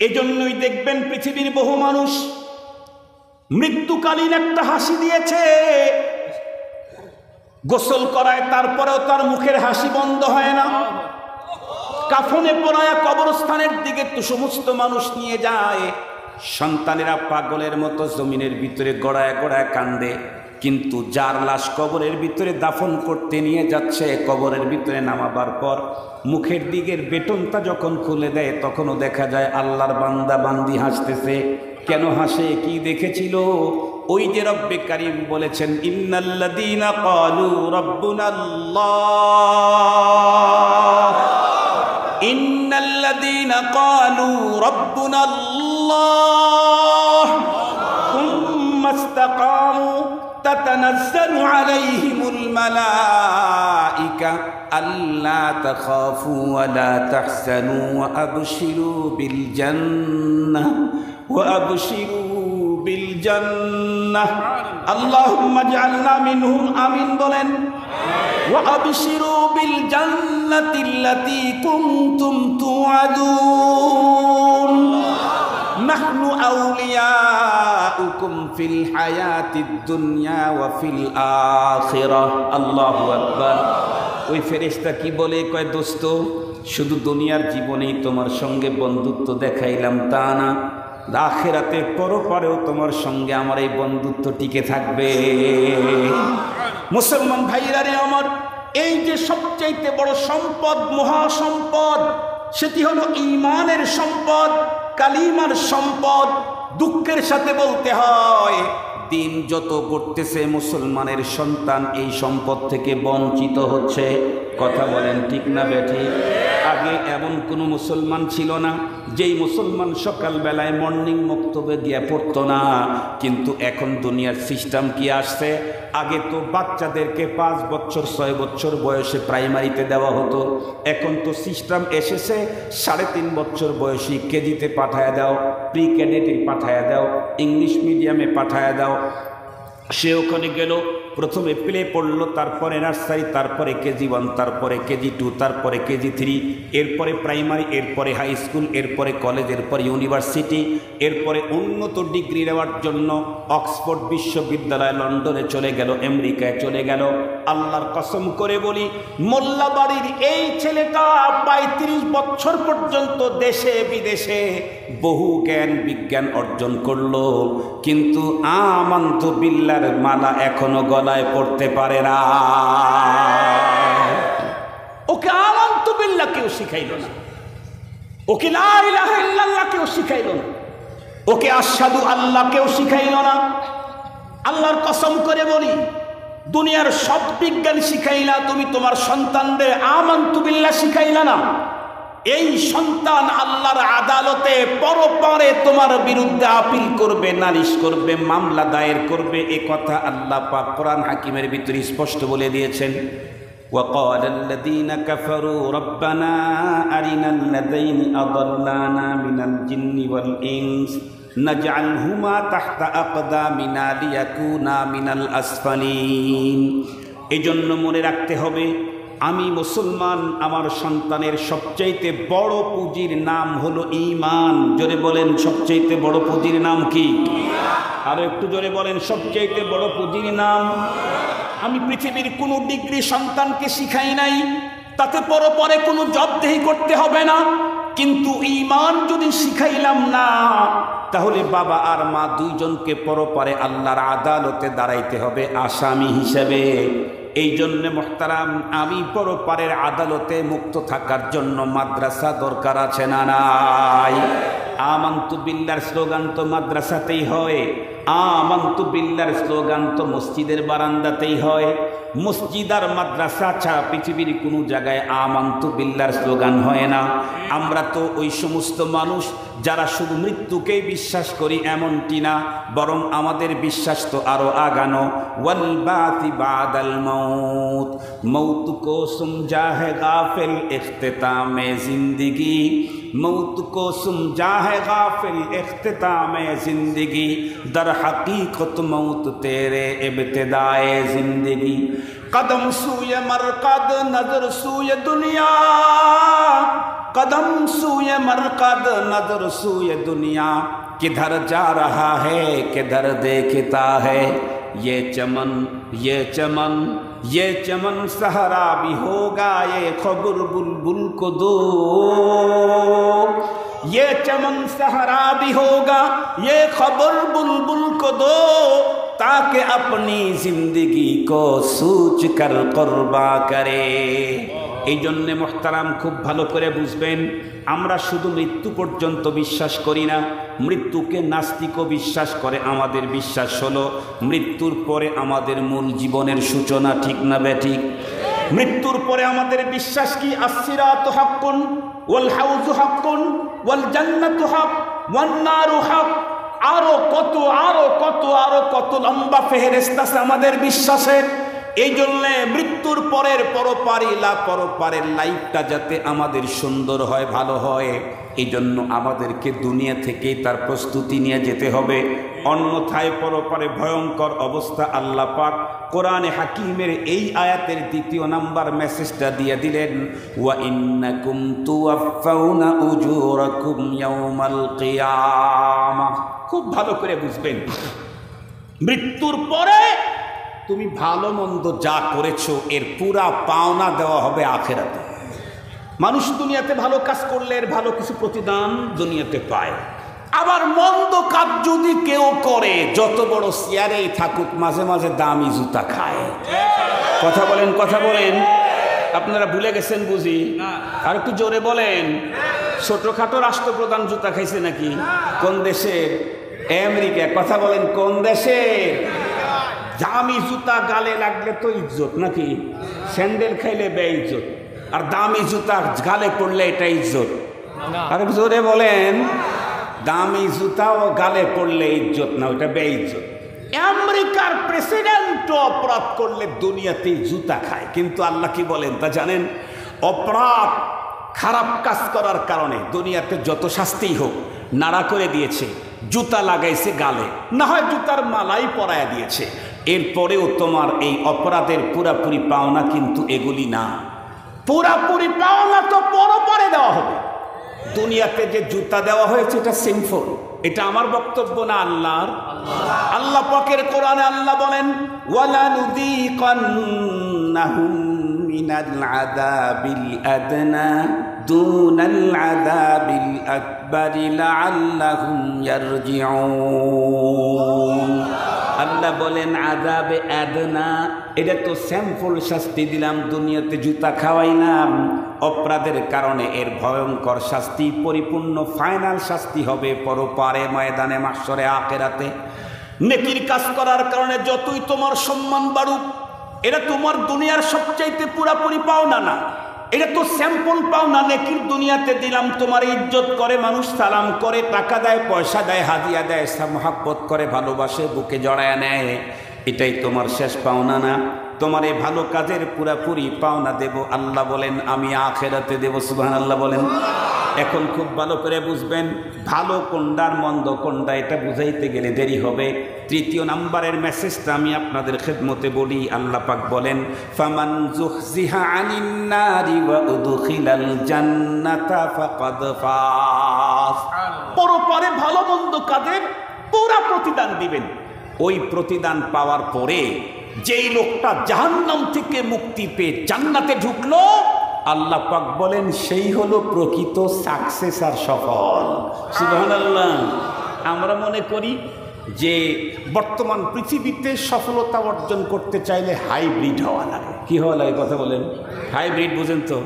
এজন্যই দেখবেন পৃথিবীর বহু মানুষ মৃত্যুকালীন একটা হাসি দিয়েছে, গোসল করায় তারপরেও তার মুখের হাসি বন্ধ হয় না। কাফনে পড়ায় কবরস্থানের দিকে তো সমস্ত মানুষ নিয়ে যায়, সন্তানেরা পাগলের মতো জমিনের ভিতরে গড়ায় গড়ায় কান্দে, কিন্তু যার লাশ কবরের ভিতরে দাফন করতে নিয়ে যাচ্ছে, কবরের ভিতরে নামাবার পর মুখের দিকের বেটনটা যখন খুলে দেয় তখনও দেখা যায় আল্লাহর বান্দা বান্দি হাসতেছে। কেন হাসে? কি দেখেছিল? ওই যে রব্বে কারীম বলেছেন, ইন্নাল্লাযীনা ক্বালু রাব্বুনাল্লাহ, ইন্নাল্লাযীনা ক্বালু রাব্বুনাল্লাহ সুম্মা ইসতাকামু তাতানাজ্জালু আলাইহিমুল মালাইকা আল্লা তাখাফু ওয়া লা তাহজানু ওয়া আবশিরু বিল জান্নাহ ওয়া আবশিরু বিল জান্নাহ আল্লাহুম্মা ইজআলনা মিনহুম, আমিন বলেন। ওয়া আবশিরু বিল জান্নাতিল্লাতী কুনতুম তুআদুন নাহনু আউলিয়াউকুম ফিল হায়াতিদ দুনিয়া ওয়া ফিল আখিরাহ। আল্লাহু আকবার। ওই ফেরেশতা কি বলে? কয়, দোস্ত, শুধু দুনিয়ার জীবনেই তোমার সঙ্গে বন্ধুত্ব দেখাইলাম তা না, আখিরাতে পরপারেও তোমার সঙ্গে আমার এই বন্ধুত্ব টিকে থাকবে। মুসলমান ভাইরা রে আমার, এই যে সবচাইতে বড় সম্পদ, মহাসম্পদ, সেটি হলো ঈমানের সম্পদ, কালিমার সম্পদ। দুঃখের সাথে বলতে হয়, দিন যত গড়তেছে মুসলমানের সন্তান এই সম্পদ থেকে বঞ্চিত হচ্ছে। কথা বলেন ঠিক না বেঠিক? আগে এমন কোনো মুসলমান ছিল না যেই মুসলমান সকালবেলায় মর্নিং মক্তবে গিয়ে পড়তো না। কিন্তু এখন দুনিয়ার সিস্টেম কি আসছে? আগে তো বাচ্চাদেরকে 5 বছর 6 বছর বয়সে প্রাইমারিতে দেওয়া হতো, এখন তো সিস্টেম এসেছে 3.5 বছর বয়সী কেজিতে পাঠায় দাও, প্রি ক্যাডেটে পাঠায় দাও, ইংলিশ মিডিয়ামে পাঠায় দাও। সে ওখানে গেল, প্রথমে প্লে পড়লো, তারপরে নার্সারি, তারপরে কেজি 1, তারপরে কেজি 2, তারপরে কেজি 3, এরপরে প্রাইমারি, এরপরে হাই স্কুল, এরপরে কলেজ, এরপরে ইউনিভার্সিটি, এরপরে উন্নত ডিগ্রি নেওয়ার জন্য অক্সফোর্ড বিশ্ববিদ্যালয় লন্ডনে চলে গেল, আমেরিকায় চলে গেল। আল্লাহর কসম করে বলি, মোল্লাবাড়ির এই ছেলেটা 35 বছর পর্যন্ত দেশে বিদেশে বহু জ্ঞান বিজ্ঞান অর্জন করলো, কিন্তু আমানতু বিল্লাহর মালা এখনো গলায় পড়তে পারে না। ওকে আমানতু বিল্লাহ কেউ শিখাইল না, ওকে লা ইলাহা ইল্লাল্লাহ কেউ শিখাইল না, ওকে আশহাদু আল্লাহ কেউ শিখাইল না। আল্লাহর কসম করে বলি, দুনিয়ার সব বিজ্ঞান শিখাইলা, তুমি তোমার সন্তানদের আমানতু বিল্লাহ শিখাইলা না। এই সন্তান আল্লাহর আদালতে পরপারে তোমার বিরুদ্ধে আপিল করবে, নালিশ করবে, মামলা দায়ের করবে। এ কথা আল্লাহ পাক কোরআন হাকিমের ভিতরে স্পষ্ট বলে দিয়েছেন। وقال الذين كفروا ربنا أرنا الذين أضلانا من الجن والإنس نجعلهما تحت أقدامنا ليكونا من الأسفلين। এজন্য মনে রাখতে হবে, আমি মুসলমান, আমার সন্তানের সবচাইতে বড় পুঁজির নাম হলো ঈমান। জোরে বলেন, সবচাইতে বড় পুঁজির নাম কি? আরো একটু জোরে বলেন, সবচাইতে বড় পুঁজির নাম। আমি পৃথিবীর কোনো ডিগ্রি সন্তানকে শিখাই নাই, তাতে পরে কোনো জবাবদেহি করতে হবে না, কিন্তু ঈমান যদি শিখাইলাম না, তাহলে বাবা আর মা দুইজনকে পরপারে আল্লাহর আদালতে দাঁড়াইতে হবে আসামি হিসেবে। এই জন্যে মোহতারাম, আমি পরপারের আদালতে মুক্ত থাকার জন্য মাদ্রাসা দরকার আছে না নাই? আমানতু বিল্লাহর স্লোগান তো মাদ্রাসাতেই হয়, আমানতু বিল্লাহর স্লোগান তো মসজিদের বারান্দাতেই হয়। মসজিদ আর মাদ্রাসা ছাড়া পৃথিবীর কোনো জায়গায় আমানতু বিল্লাহর স্লোগান হয় না। আমরা তো ওই সমস্ত মানুষ যারা শুধু মৃত্যুকেই বিশ্বাস করি এমনটি না, বরং আমাদের বিশ্বাস তো আরো আগানো। ওয়াল বাতি বাদাল মৌত, মৌত কো সমঝা হে গাফিল ইখতিতামে জিंदगी, मौत को समझा है गाफिल इख्तितामे जिंदगी, दर हकीकत मौत तेरे इब्तिदाए जिंदगी। कदम सूय मरकद नजर सूय दुनिया, कदम सूए मरकद नजर सूए दुनिया, किधर जा रहा है किधर देखता है, ये चमन ये चमन ये चमन सहरा भी होगा, ये खबर बुलबुल को दो, ये चमन सहरा भी होगा, ये खबर बुलबुल को दो, ताकि अपनी जिंदगी को सूच कर कुर्बा करे। এই জন্যে মোহতারাম খুব ভালো করে বুঝবেন, আমরা শুধু মৃত্যু পর্যন্ত বিশ্বাস করি না, মৃত্যুকে নাস্তিকও বিশ্বাস করে। আমাদের বিশ্বাস হলো মৃত্যুর পরে আমাদের মূল জীবনের সূচনা, ঠিক না বেঠিক? মৃত্যুর পরে আমাদের বিশ্বাস কি? আসসিরাতু হাক্কুন ওয়াল হাউজু হাক্কুন ওয়াল জান্নাতু হক ওয়ান নারু হক। আরো কত আরো কত আরো কত লম্বা ফেহেরেস্ত আছে আমাদের বিশ্বাসের। এই জন্য মৃত্যুর পরের পরপারের লাইফটা যাতে আমাদের সুন্দর হয়, ভালো হয়, এই জন্য আমাদেরকে দুনিয়া থেকেই তার প্রস্তুতি নিয়ে যেতে হবে। অন্যথায় পরপারে ভয়ঙ্কর অবস্থা। আল্লাহ পাক কোরআনে হাকিমের এই আয়াতের ২য় নাম্বার মেসেজটা দিয়ে দিলেন, ওয়া ইন্নাকুম তুওয়াফাউনা উজুরাকুম ইয়াউমাল কিয়ামাহ। খুব ভালো করে বুঝবেন, মৃত্যুর পরে তুমি ভালো মন্দ যা করেছো এর পুরা পাওনা দেওয়া হবে আখেরাতে। মানুষ দুনিয়াতে ভালো কাজ করলে এর ভালো কিছু প্রতিদান দুনিয়াতে পায়। আবার মন্দ কাজ যদি কেউ করে, যত বড় চেয়ারেই থাকুক, মাঝে মাঝে দামি জুতা খায়। কথা বলেন কথা বলেন, আপনারা ভুলে গেছেন বুঝি? আর একটু জোরে বলেন। ছোটখাটো রাষ্ট্রপ্রধান জুতা খাইছে নাকি? কোন দেশে? আমেরিকা। কথা বলেন কোন দেশে? দামি জুতা গালে লাগলে তো ইজ্জত নাকি? স্যান্ডেল খাইলে বেইজ্জত, আর দামি জুতা গালে পড়লে এটা ইজ্জত। আর জোরে বলেন, দামি জুতাও গালে পড়লে ইজ্জত না, ওটা বেইজ্জত। আমেরিকার প্রেসিডেন্টও অপরাধ করলে দুনিয়াতেই জুতা খায়, কিন্তু আল্লাহ কি বলেন তা জানেন? অপরাধ খারাপ কাজ করার কারণে দুনিয়াতে যত শাস্তিই হোক নাড়া করে দিয়েছে, জুতা লাগাইছে গালে, না হয় জুতার মালাই পরায়া দিয়েছে, এরপরেও তোমার এই অপরাধের পুরাপুরি পাওনা কিন্তু এগুলি না। পুরাপুরি পাওনা তো পরপরে দেওয়া হবে। দুনিয়াতে যে জুতা দেওয়া হয়েছে এটা সিম্পল, এটা আমার বক্তব্য না, আল্লাহর। আল্লাহ পাকের কোরআনে আল্লাহ বলেন, ওয়ালা নুযীকান্নাহুম মিনাল আযাবিল আদনা দুনাল আযাবিল আকবারি লাআল্লাহুম ইয়ারজিউন। আল্লাহ বলেন আযাবে আদনা, এটা তো স্যাম্পল শাস্তি দিলাম, দুনিয়াতে জুতা খাওয়াইলাম। অপরাধের কারণে এর ভয়ঙ্কর শাস্তি, পরিপূর্ণ ফাইনাল শাস্তি হবে পরপারে, ময়দানে মাহশরে, আখিরাতে। নেকির কাজ করার কারণে যতই তোমার সম্মান বাড়ুক, এটা তোমার দুনিয়ার সবচাইতে পুরাপুরি পাওনা না, এটা তো স্যাম্পল পাওনা। নেকির দুনিয়াতে দিলাম, তোমার ইজ্জত করে, মানুষ সালাম করে, টাকা দেয়, পয়সা দেয়, হাদিয়া দেয়, মহব্বত করে, ভালোবাসে, বুকে জড়ায় নেয়, এটাই তোমার শেষ পাওনা না। তোমার এই ভালো কাজের পুরাপুরি পাওনা দেব আল্লাহ বলেন আমি আখিরাতে দেব। সুবহানাল্লাহ বলেন। এখন খুব ভালো করে বুঝবেন ভালো কোনটার মন্দ কোনটা, এটা বুঝাইতে গেলে দেরি হবে। ৩য় নাম্বারের মেসেজটা আমি আপনাদের খেদমতে বলি। আল্লাহ পাক বলেন, ফামান যুহজিহা আনিন নারি ওয়া উদখিলাল জান্নাতা ফাকাদ ফাজ। পরপরে ভালো মন্দ কাজের পুরা প্রতিদান দিবেন। ওই প্রতিদান পাওয়ার পরে যেই লোকটা জাহান্নাম থেকে মুক্তি পেয়ে জান্নাতে ঢুকলো, আল্লাহ পাক বলেন সেই হলো প্রকৃত সাকসেস আর সফল। সুবহানাল্লাহ। আমরা মনে করি যে বর্তমান পৃথিবীতে সফলতা অর্জন করতে চাইলে হাইব্রিড হওয়া লাগে। কি হওয়া লাগে কথা বলেন? হাইব্রিড বুঝেন তো?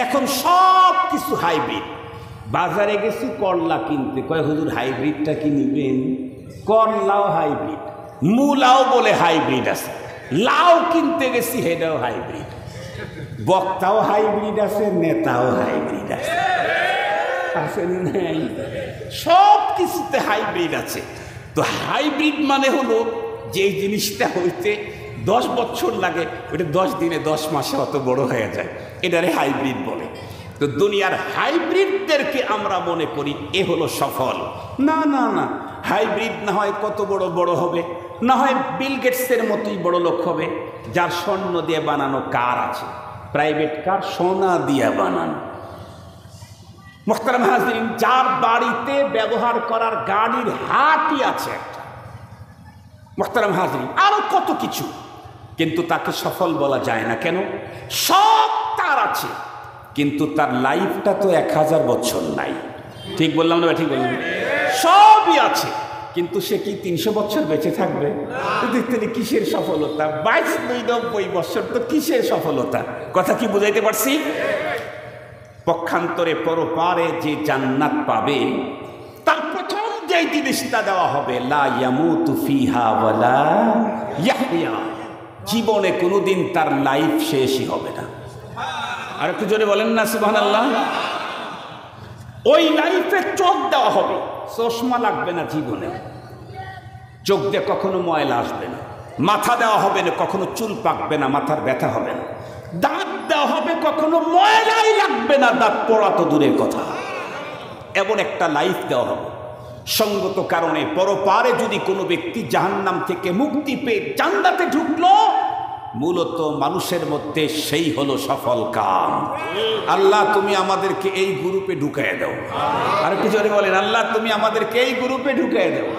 এখন সব কিছু হাইব্রিড। বাজারে গেছি করলা কিনতে, কয় হুজুর হাইব্রিডটা কি নিবেন? করলাও হাইব্রিড, মূলাও বলে হাইব্রিড আছে, লাউ কিনতে গেছি হেটাও হাইব্রিড, বক্তাও হাইব্রিড আছে, নেতাও হাইব্রিড আছে, সব কিছুতে হাইব্রিড আছে। তো হাইব্রিড মানে হলো যে জিনিসটা হইতে 10 বছর লাগে, ওটা 10 দিনে 10 মাসে অত বড় হয়ে যায়, এটারে হাইব্রিড বলে। তো দুনিয়ার হাইব্রিডদেরকে আমরা মনে করি এ হলো সফল। না না না, হাইব্রিড না হয় কত বড় বড় হবে, না হয় বিল গেটসের মতোই বড় লোক হবে, যার স্বর্ণ দিয়ে বানানো কার আছে, প্রাইভেট কার সোনা দিয়ে বানানো। মুহতারাম হাজরিন, যার বাড়িতে ব্যবহার করার গাড়ির হাটই আছে একটা, মুহতারাম হাজরিন, আরো কত কিছু, কিন্তু তাকে সফল বলা যায় না। কেন? সব তার আছে, কিন্তু তার লাইফটা তো 1000 বছর নাই। ঠিক বললাম না? ঠিক বললাম? সবই আছে, কিন্তু সে কি 300 বছর বেঁচে থাকবে? দেখতে কিসের সফলতা? 22-90 বছর তো কিসের সফলতা? কথা কি বুঝাইতে পারছি? পক্ষান্তরে পরপারে যে জান্নাত পাবে, তার প্রথম যে জিনিসটা দেওয়া হবে, লা ইয়ামুতু ফিহা ওয়ালা ইয়াহইয়া, জীবনে কোনোদিন তার লাইফ শেষই হবে না। আর একটু জোরে বলেন না সুবহানাল্লাহ। ওই লাইফে চোখ দেওয়া হবে, চশমা লাগবে না জীবনে, চোখ দিয়ে কখনো ময়লা আসবে না। মাথা দেওয়া হবে না, কখনো চুল পাকবে না, মাথার ব্যথা হবে না। দাঁত দেওয়া হবে, কখনো ময়লাই লাগবে না, দাঁত পড়া তো দূরের কথা। এমন একটা লাইফ দেওয়া হবে। সঙ্গত কারণে পরপারে যদি কোনো ব্যক্তি জাহান্নাম থেকে মুক্তি পেয়ে জান্নাতে ঢুকলো, মূলত মানুষের মধ্যে সেই হলো সফল কাম। আল্লাহ তুমি আমাদেরকে এই গ্রুপে ঢুকায় দাও। আর একটু জোরে বলেন, আল্লাহ তুমি আমাদেরকে এই গ্রুপে ঢুকায় দাও।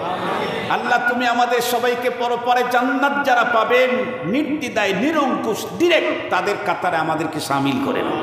আল্লাহ তুমি আমাদের সবাইকে পরপারে জান্নাত যারা পাবেন নির্দ্বিধায় নিরঙ্কুশ ডিরেক্ট তাদের কাতারে আমাদেরকে শামিল করে নাও।